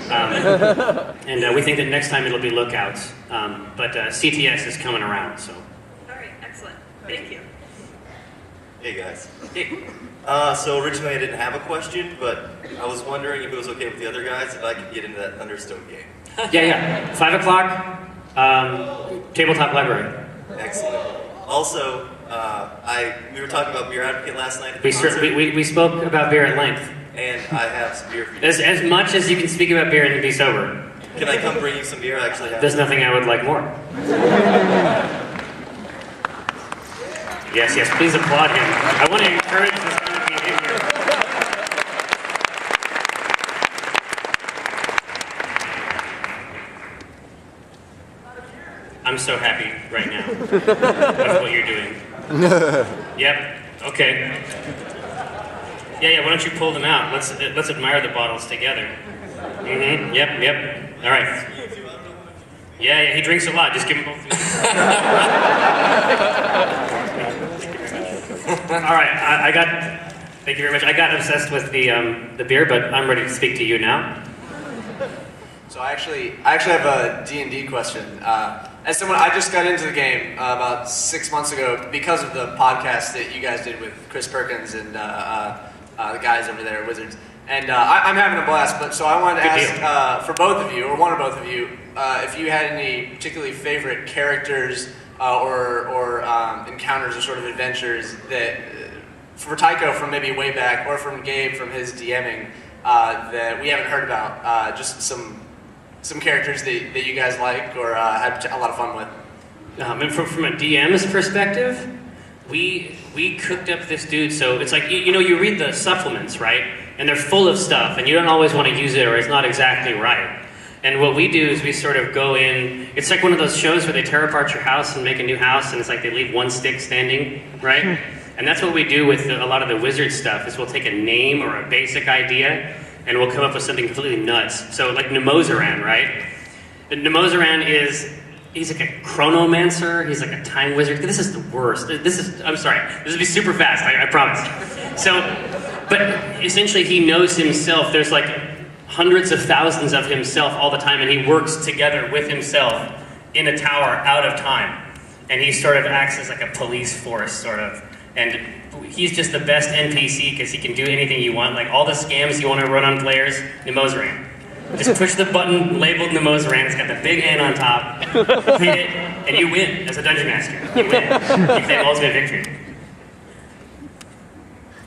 And we think that next time it'll be Lookouts. But CTS is coming around, so. All right, excellent. Thank you. Hey guys. Hey. So originally I didn't have a question, but I was wondering if it was okay with the other guys if I could get into that Thunderstone game. Yeah. 5 o'clock, tabletop library. Excellent. Also, we were talking about Beer Advocate last night at the We concert, spoke about beer at length. and I have some beer for you. As much as you can speak about beer and be sober. Can I come bring you some beer? I actually have There's nothing I would like more. Yes, please applaud him. I want to encourage this kind of behavior. I'm so happy right now with what you're doing. Yep, okay. Yeah, why don't you pull them out? Let's admire the bottles together. Mm-hmm, yep. All right. Yeah, he drinks a lot. Just give him both. All right, thank you very much. I got obsessed with the beer, but I'm ready to speak to you now. So I actually have a D&D question. As someone, I just got into the game about 6 months ago because of the podcast that you guys did with Chris Perkins and the guys over there at Wizards. And I'm having a blast, but so I wanted to ask for both of you, or one or both of you, if you had any particularly favorite characters or encounters or sort of adventures that, for Tycho from maybe way back, or from Gabe from his DMing, that we haven't heard about. Just some characters that you guys like or had a lot of fun with. And from a DM's perspective, we cooked up this dude, so it's like, you read the supplements, right? And they're full of stuff, and you don't always want to use it, or it's not exactly right. And what we do is we sort of go in, it's like one of those shows where they tear apart your house and make a new house, and it's like they leave one stick standing, right? And that's what we do with a lot of the wizard stuff, is we'll take a name or a basic idea, and we'll come up with something completely nuts. So like Nemozaran, right? And Nemozaran he's like a chronomancer, he's like a time wizard. This is the worst. I'm sorry, this will be super fast, I promise. So, but essentially he knows himself. There's like hundreds of thousands of himself all the time, and he works together with himself in a tower out of time. And he sort of acts as like a police force, sort of. And he's just the best NPC because he can do anything you want. Like all the scams you want to run on players, Nemozaran. Just push the button labeled Nemozaran, it's got the big N on top, hit it, and you win as a dungeon master. You win. You claim ultimate victory.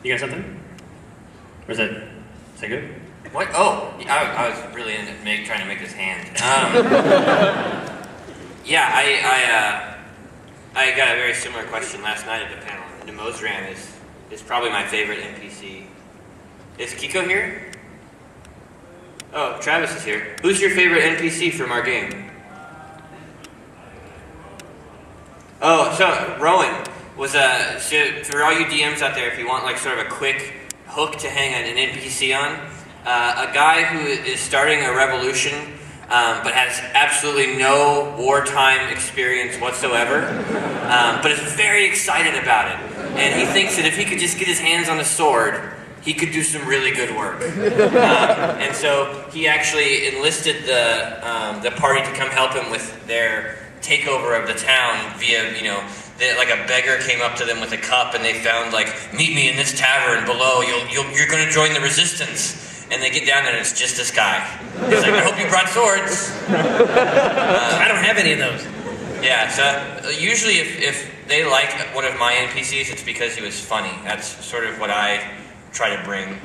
You got something? Or is that good? What? Oh, I was really into trying to make this hand. Yeah, I got a very similar question last night at the panel. Nemozaran is probably my favorite NPC. Is Kiko here? Oh, Travis is here. Who's your favorite NPC from our game? Oh, so Rowan was so for all you DMs out there, if you want like sort of a quick hook to hang an NPC on, a guy who is starting a revolution but has absolutely no wartime experience whatsoever, but is very excited about it, and he thinks that if he could just get his hands on a sword, he could do some really good work. And so he actually enlisted the party to come help him with their takeover of the town via, like a beggar came up to them with a cup and they found like, meet me in this tavern below, you're going to join the resistance. And they get down there and it's just this guy. He's like, I hope you brought swords. I don't have any of those. Yeah, so usually if they like one of my NPCs, it's because he was funny. That's sort of what I try to bring.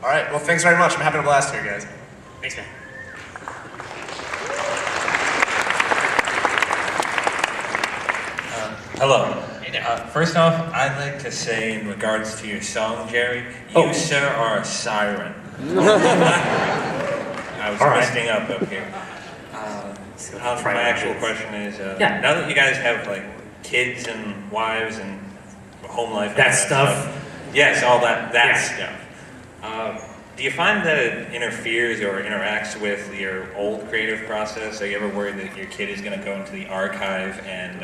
All right, well, thanks very much. I'm having a blast here, guys. Thanks, man. Hello. First off, I'd like to say in regards to your song, Jerry, you, sir, are a siren. I was listening up here. My actual question is, now that you guys have like kids and wives and home life, that stuff. Yes, all that stuff. Do you find that it interferes or interacts with your old creative process? Are you ever worried that your kid is going to go into the archive and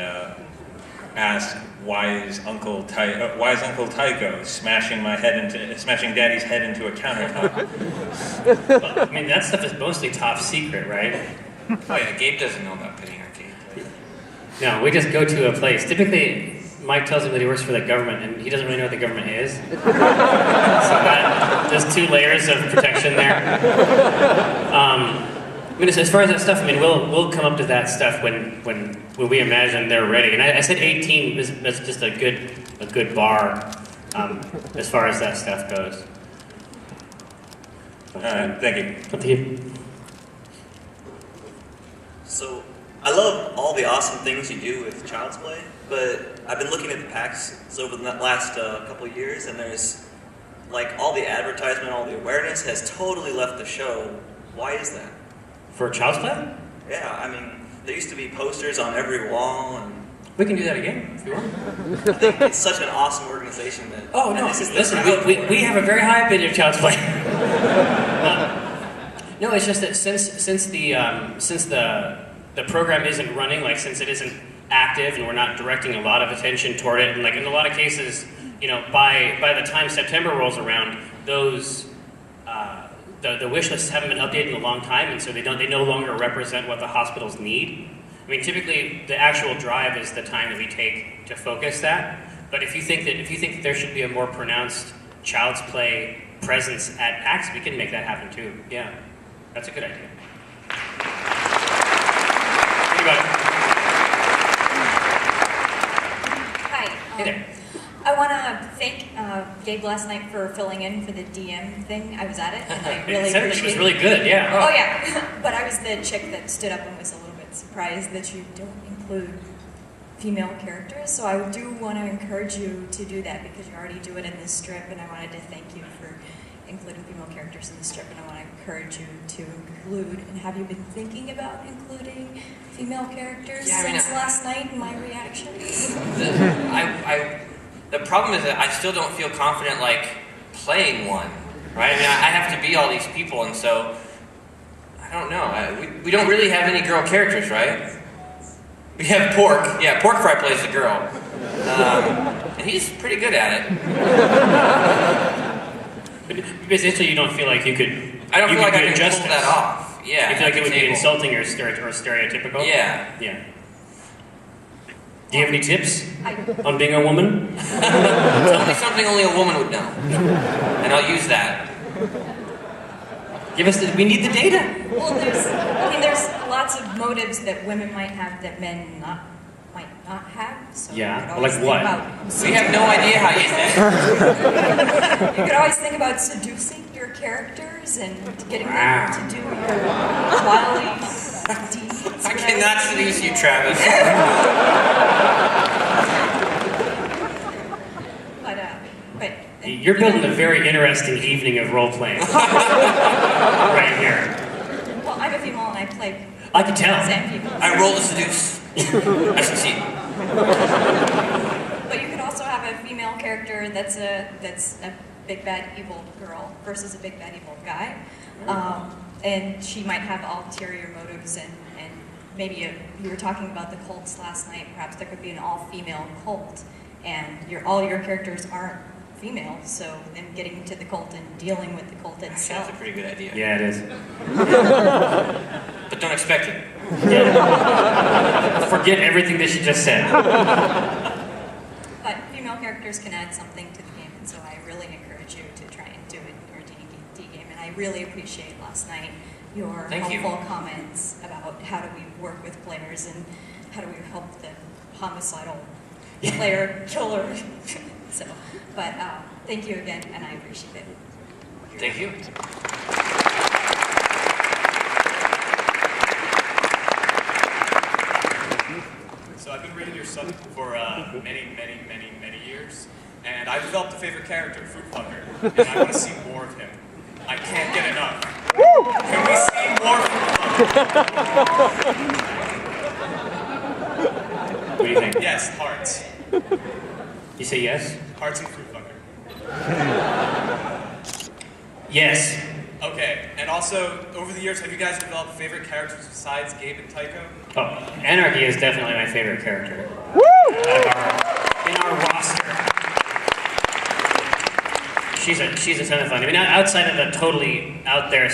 ask, why is Uncle Tycho smashing Daddy's head into a countertop? Well, I mean, that stuff is mostly top secret, right? Oh yeah, Gabe doesn't know about Penny Arcade. No, we just go to a place. Typically, Mike tells him that he works for the government, and he doesn't really know what the government is. So there's 2 layers of protection there. I mean, as far as that stuff, I mean, we'll come up to that stuff when we imagine they're ready. And I said 18 is just a good bar as far as that stuff goes. Thank you. Up to you. So, I love all the awesome things you do with Child's Play, but I've been looking at the PAX over the last couple of years, and there's, like, all the advertisement, all the awareness has totally left the show. Why is that? For Child's Play? Yeah, I mean, there used to be posters on every wall, and We can do that again if you want. I think it's such an awesome organization that... Oh, no, listen, we have a very high opinion of Child's Play. No, it's just that since the program isn't running, like since it isn't active and we're not directing a lot of attention toward it, and like in a lot of cases, you know, by the time September rolls around, those the wish lists haven't been updated in a long time, and so they no longer represent what the hospitals need. I mean, typically the actual drive is the time that we take to focus that. But if you think that there should be a more pronounced Child's Play presence at PAX, we can make that happen too. Yeah, that's a good idea. Think about it. Hi. Hey there. I want to thank Gabe last night for filling in for the DM thing. I was at it, and I really It appreciate was it. really good, yeah. Oh yeah, but I was the chick that stood up and was a little bit surprised that you don't include female characters. So I do want to encourage you to do that because you already do it in this strip, and I wanted to thank you for including female characters in the strip, and I want to encourage you to include. And have you been thinking about including female characters since last night and my reactions? The problem is that I still don't feel confident, like, playing one, right? I mean, I have to be all these people, and so, I don't know. We don't really have any girl characters, right? We have Pork. Yeah, Pork Fry plays the girl. And he's pretty good at it. But basically, you don't feel like you could. I don't feel like I can justice. pull that off. Yeah. You feel like it would be table. insulting or stereotypical? Yeah. Yeah. Do you have any tips I on being a woman? Tell me something only a woman would know, and I'll use that. Give us we need the data. Well, there's lots of motives that women might have that men might not have. So Yeah, you could well, always like think what? about We have no idea how you think. you could always think about seducing your characters and getting them to do your wily deeds. I cannot seduce you, Travis. But You're building a very interesting evening of role playing right here. well, I'm a female and I play I can tell. same people. I roll to seduce. I succeed. But you could also have a female character that's a big bad evil girl versus a big bad evil guy, and she might have ulterior motives and maybe you were talking about the cults last night. Perhaps there could be an all-female cult, and all your characters aren't female, so then getting to the cult and dealing with the cult itself. That's a pretty good idea. Yeah, it is. But don't expect it. Yeah. Forget everything that she just said. But female characters can add something to the game, and so I really encourage you to try and do it in your D&D game. And I really appreciate last night your helpful comments about how do we work with players and how do we help the homicidal player killer. But thank you again, and I appreciate it. Thank you. So I've been reading your stuff for many years, and I developed a favorite character, Fruit Fucker, and I want to see more of him. I can't get enough. Can we see more Fruit Fucker? What do you think? Yes, hearts. You say yes? Hearts and Fruit Fucker. Yes. Okay, and also, over the years, have you guys developed favorite characters besides Gabe and Tycho? Oh, Anarchy is definitely my favorite character. In our roster. She's a ton of fun. I mean, outside of the totally out there